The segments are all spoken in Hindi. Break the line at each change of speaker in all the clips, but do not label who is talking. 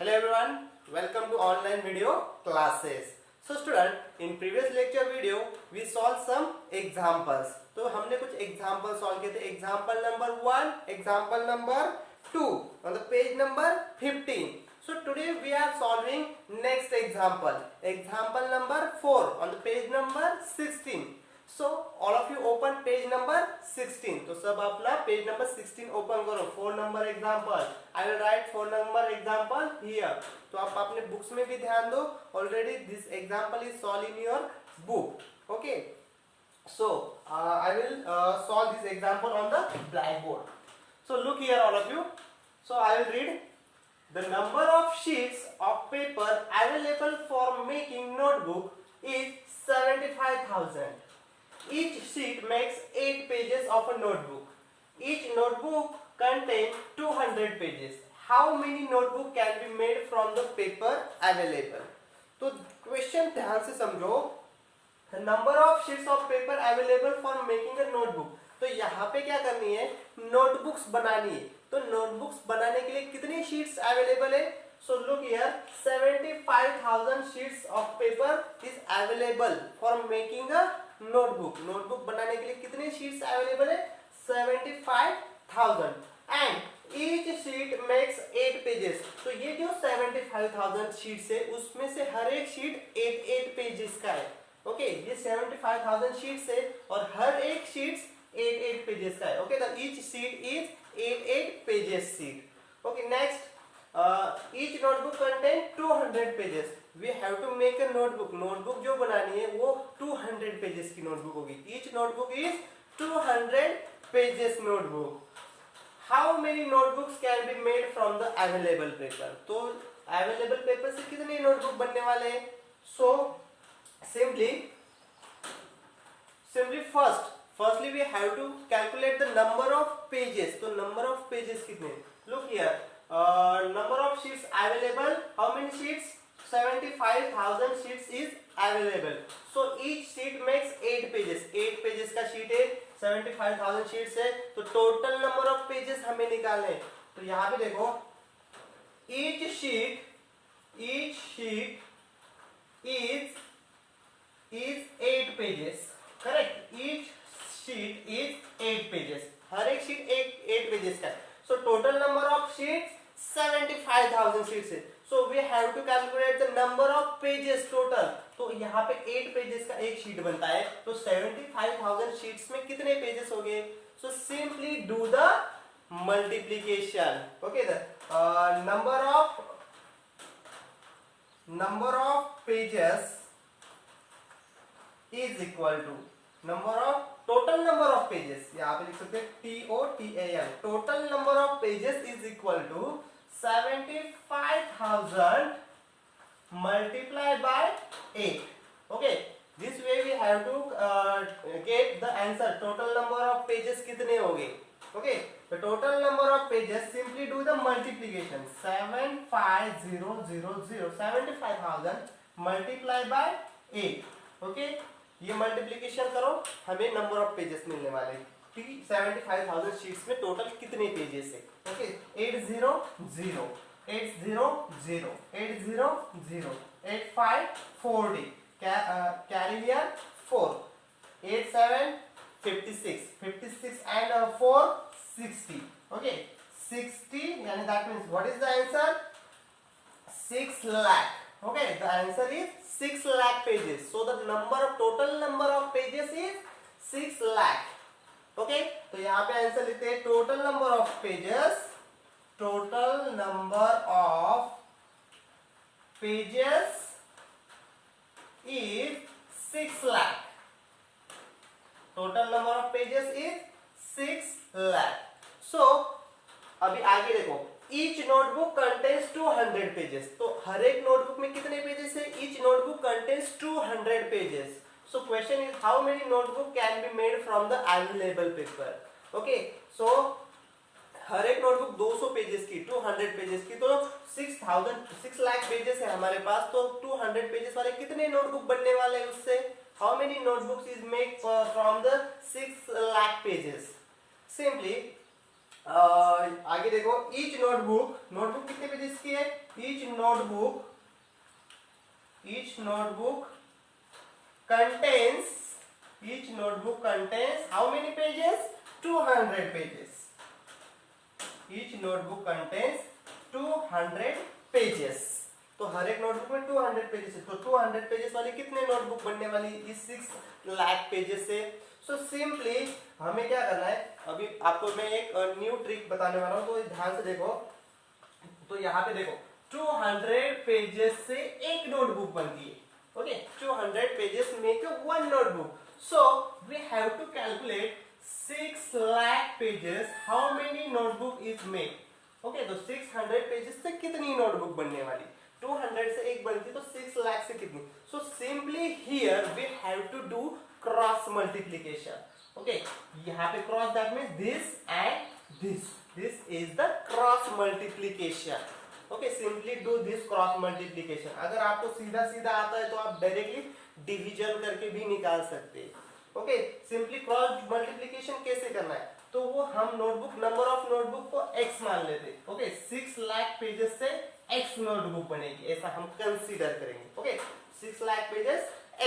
Hello everyone, welcome to online video classes. So student, in previous lecture video we solved some examples. तो हमने कुछ example solve किए थे. Example number 1, example number 2 on the page number 15. So today we are solving next example. Example number 4 on the page number 16. So all of you open page number 16. तो सब अपना page number 16 open करो. 4 number example. I will write 4 number example here. तो आप अपने books में भी ध्यान दो. Already this example is solved in your book. Okay. So I will solve this example on the blackboard. So look here all of you. So I will read. The number of sheets of paper available for making notebook is 75,000. Each sheet makes 8 pages of a notebook. Each notebook contains 200 pages. How many notebook can be made from the paper available? तो क्वेश्चन ध्यान से समझो. The number of sheets of paper available for making a notebook. तो यहाँ पे क्या करनी है? नोटबुक्स बनानी है. तो नोटबुक्स बनाने के लिए कितनी शीट्स अवेलेबल है? So look here, 75,000 sheets of paper is available for making a notebook. Notebook बनाने के लिए कितने शीट्स अवेलेबल है? 75,000 and each sheet makes 8 pages. तो ये जो 75,000 शीट्स है उसमें से हर एक शीट 8 पेजेस का है. ओके, ये 75,000 शीट्स है और हर एक शीट्स 8 पेजेस का है. ओके, तो each sheet is 8 pages sheet. Okay, next. Each notebook contain 200 pages. We have to make a notebook. Notebook जो बनानी है वो 200 pages की notebook होगी. Each notebook is 200 pages notebook. How many notebooks can be made from the available paper? तो available paper से कितने notebook बनने वाले हैं? So simply firstly we have to calculate the number of pages. तो number of pages कितने? Look here. Number of sheets available. How many sheets? 75,000 sheets is available. So each sheet makes 8 pages. 8 pages का sheet है. 75,000 sheets है. तो total number of pages हमें निकालने हैं. तो यहाँ पे देखो. Each sheet is 8 pages. Correct? Each sheet is 8 pages. हर एक sheet 8 pages का है. So total number of sheets 75,000 sheets है. So we have to calculate the number of pages total. तो यहाँ पे 8 pages का एक sheet बनता है. तो 75,000 sheets में कितने pages हो गए? So simply do the multiplication. Okay, the number of pages is equal to total number of pages. यहाँ पे लिख सकते हैं TOTAL. Total number of pages is equal to 75,000 multiplied by 8. Okay, this way we have to get the answer. Total number of pages कितने होंगे? Okay, the total number of pages, simply do the multiplication. 75,000 multiplied by 8. Okay, ये मल्टीप्लीकेशन करो, हमें नंबर ऑफ पेजेस मिलने वाले. 75,000 शीट्स में टोटल कितने पेजेस है? Okay, 800 800 800 85 40 career 4 87 56 56 and 4 60. Okay, 60 यानी that means what is the answer? 6 lakh. Okay, the answer is 6 lakh pages. So the total number of pages is 6 lakh. Okay, तो यहाँ पे आंसर लेते हैं. Total number of pages is 6 lakh. Total number of pages is 6 lakh. So अभी आगे देखो. Each notebook contains 200 pages. तो हर एक notebook में कितने pages है? Each notebook contains 200 pages. So question is how many notebook can be made from the available paper? Okay, so हर एक notebook 200 pages की, 200 pages की, तो 6 लाख pages है हमारे पास. तो 200 pages वाले कितने notebook बनने वाले हैं उससे? How many notebooks is made from the 6 lakh pages? Simply आगे देखो, ईच नोटबुक, नोटबुक कितने पेजेस की है? Each notebook contains, each notebook contains how many pages? 200 pages. Each notebook contains 200 pages. तो हर एक नोटबुक में 200 पेजेस है, तो 200 पेजेस वाली कितने नोटबुक बनने वाली इस 6 लाख पेजेस से? सो सिंपली हमें क्या करना है, अभी आपको मैं एक न्यू ट्रिक बताने वाला हूँ, तो ध्यान से देखो। तो यहाँ पे देखो 200 पेजेस से एक नोटबुक बनती है। Okay, 200 pages make one notebook, so we have to calculate 6 lakh pages, how many notebook is made. Okay, तो 600 पेजेस से कितनी नोटबुक बनने वाली? 200 से एक बनती तो 6 लाख से कितनी? So simply here we have to do cross multiplication. Okay, यहाँ पे cross, that means this and this is the cross multiplication. Okay, simply do this cross multiplication. अगर आपको सीधा सीधा आता है तो आप डायरेक्टली डिवीजन करके भी निकाल सकते हैं। ओके, सिंपली क्रॉस मल्टीप्लीकेशन कैसे करना है, तो वो हम नोटबुक, नंबर ऑफ नोटबुक को x मान लेते। ओके, 6 लाख पेजेस से x नोटबुक बनेगी, ऐसा हम कंसीडर करेंगे। Okay, 6 lakh pages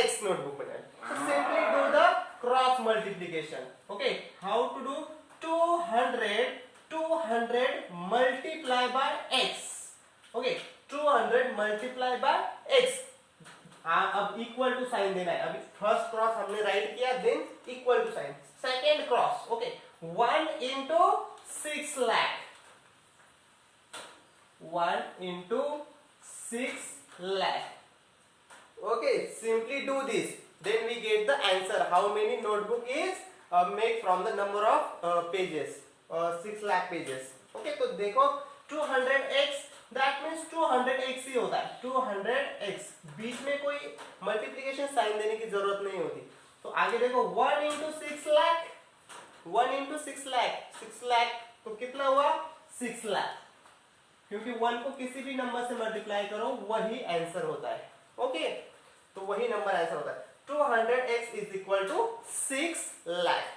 x notebook बनेगी। तो simply do the cross multiplication. Okay, how to do? 200 multiply by x। Okay, 200 multiply by x। अब इक्वल टू साइन देना है। अभी फर्स्ट क्रॉस हमने राइट किया, then equal to sign. Second cross, okay, 1 into 6 lakh, 1 into 6 lakh. Okay, simply do this, then we get the answer how many notebook is made from the number of pages, 6 lakh pages. Okay, तो देखो 200x, that means 200x ही होता है, 200x। बीच में कोई मल्टीप्लिकेशन साइन देने की जरूरत नहीं होती। तो आगे देखो 1 into 6 lakh, 1 into 6 lakh, 6 lakh तो कितना हुआ? 6 लाख, क्योंकि 1 को किसी भी नंबर से मल्टीप्लाई करो वही आंसर होता है। ओके, तो वही नंबर आंसर होता है। 200x is equal to 6 lakh.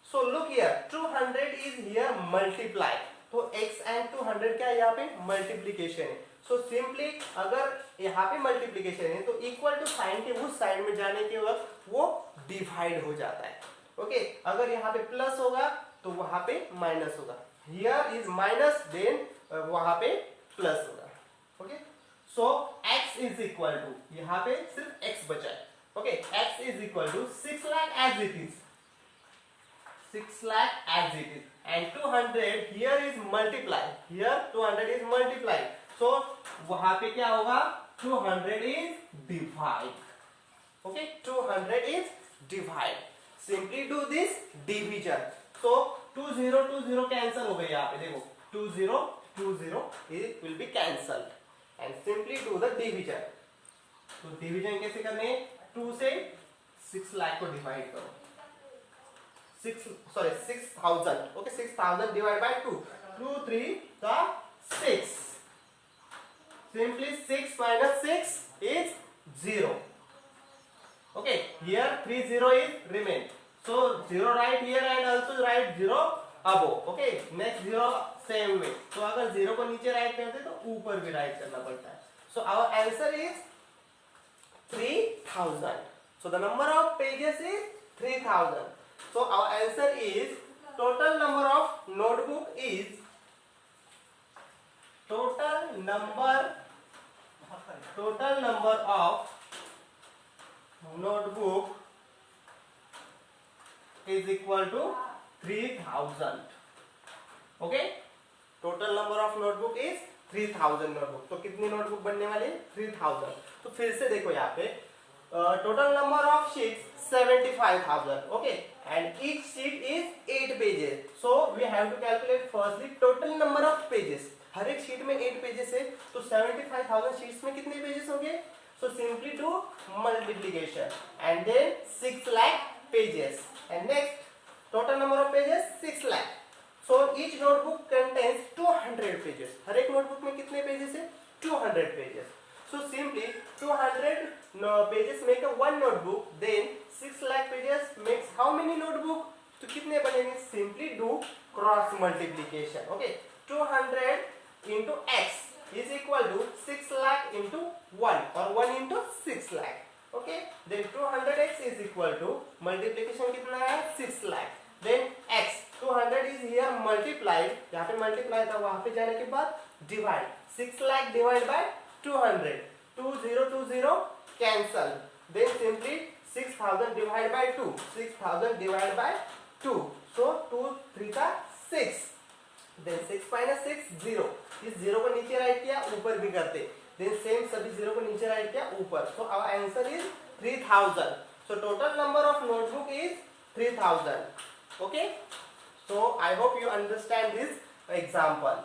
So look here, 200 is here multiply, तो x and 200 क्या है यहाँ पे? मल्टीप्लीकेशन है। सो सिंपली अगर यहाँ पे मल्टीप्लीकेशन है तो इक्वल टू साइन के उस साइड में जाने के वक्त वो डिवाइड हो जाता है। ओके, अगर यहाँ पे प्लस होगा तो वहां पे माइनस होगा। हियर इज माइनस, देन वहां पे प्लस होगा। Okay, so x is equal to, यहाँ पे सिर्फ x बचा है। Okay, x is equal to 6 lakh as it is, 6 lakh as it is, and 200 here is multiply, here 200 is multiply, so वहां पे क्या होगा? 200 is divide. Okay, 200 is divide. Simply do this division. So 20 cancel हो गए यहाँ पे, देखो 20 it will be cancelled, and simply do the division। तो डिवीजन कैसे करने हैं? 2 से 6 लाख को डिवाइड करो, 6000। ओके, 6000 डिवाइड बाय 2, 2 3 का 6, simply 6 minus 6 is 0। Okay, here 30 is remain, so 0 right here and also write 0 above। Okay, next 0 same way, तो अगर 0 को नीचे राइट करते तो ऊपर भी राइट करना पड़ता है। So our answer is 3000। So the number of pages is 3000। So our answer is total number of notebook is total number of notebook is equal to 3000। okay, total number of notebook is 3000 notebook। तो कितनी नोटबुक बनने वाली? 3000। तो फिर से देखो यहाँ पे total number of sheets 75,000। okay, and each sheet is 8 pages, so we have to calculate firstly total number of pages। हर एक शीट में 8 पेजेस है, तो 75,000 शीट्स में कितने पेजेस होंगे? So simply do multiplication and then 6 lakh pages, and next total number of pages 6 lakh। So each notebook contains 200 pages। हर एक नोटबुक में कितने पेजेस है? 200 pages। So simply 200 pages make a one notebook, then 6 lakh pages makes how many notebook? तो कितने बनेंगे? Simply do cross multiplication. Okay, 200 into x is equal to 6 lakh into 1 or 1 into 6 lakh. Okay, then 200x is equal to multiplication कितना है 6 lakh. Then x 200 is here multiplied, यहाँ पे multiply था, वहाँ पे जाने के बाद divide 6 lakh divide by 200. 2020 cancel. Then simply 6000 divided by 2. 6000 divided by 2. So 2 3 का 6. Then 6 minus 6 0. इस 0 को नीचे राइट किया, ऊपर भी करते. Then same सभी 0 को नीचे राइट किया, ऊपर. So our answer is 3000. So total number of notebook is 3000. Okay. So I hope you understand this example.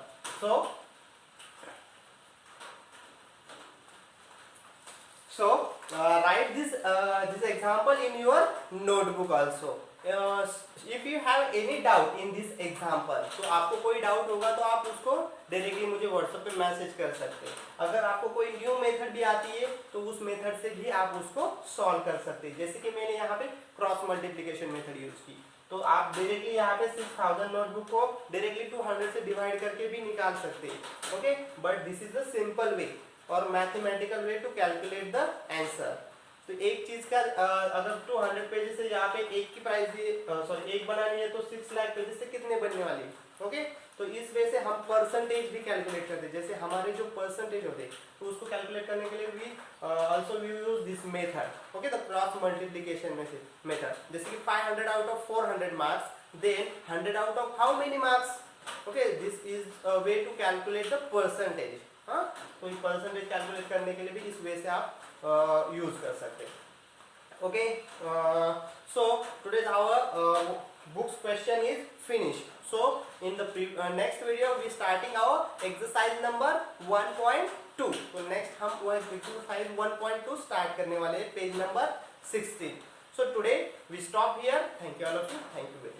So write this example in your notebook also. If you have any doubt in this example, तो आपको कोई डाउट होगा तो आप उसको डायरेक्टली मुझे व्हाट्सएप पे मैसेज कर सकते हैं. अगर आपको कोई न्यू मेथड भी आती है तो उस मेथड से भी आप उसको सॉल्व कर सकते हैं. जैसे कि मैंने यहाँ पे क्रॉस मल्टीप्लिकेशन मेथड यूज की, तो आप डायरेक्टली यहाँ पे 6000 नोटबुक को डायरेक्टली 200 से डिवाइड करके भी निकाल सकते हैं. Okay, but this is the simple way और mathematical way to calculate the answer. तो एक चीज का अगर 200 पेजेस से यहाँ पे एक की प्राइस एक बनानी है तो 6 लाख पेजेस से कितने बनने वाले. ओके, तो इस वे से हम परसेंटेज भी कैलकुलेट करते हैं. जैसे हमारे जो परसेंटेज होते हैं तो उसको कैलकुलेट करने के लिए भी also we use this method. Okay, the cross multiplication method. जैसे कि 500 out of 400 marks, then 100 out of how many marks. Okay, this is a way to calculate the percentage. हाँ, तो ये परसेंटेज कैलकुलेट करने के लिए भी इस वे से आप यूज कर सकते हैं. Okay, so today's our books question is finish. So in the next video we starting our exercise number 1.2. तो नेक्स्ट हम वो एक्सरसाइज 1.2 स्टार्ट करने वाले हैं, page number 16. So today we stop here. Thank you all of you. Thank you.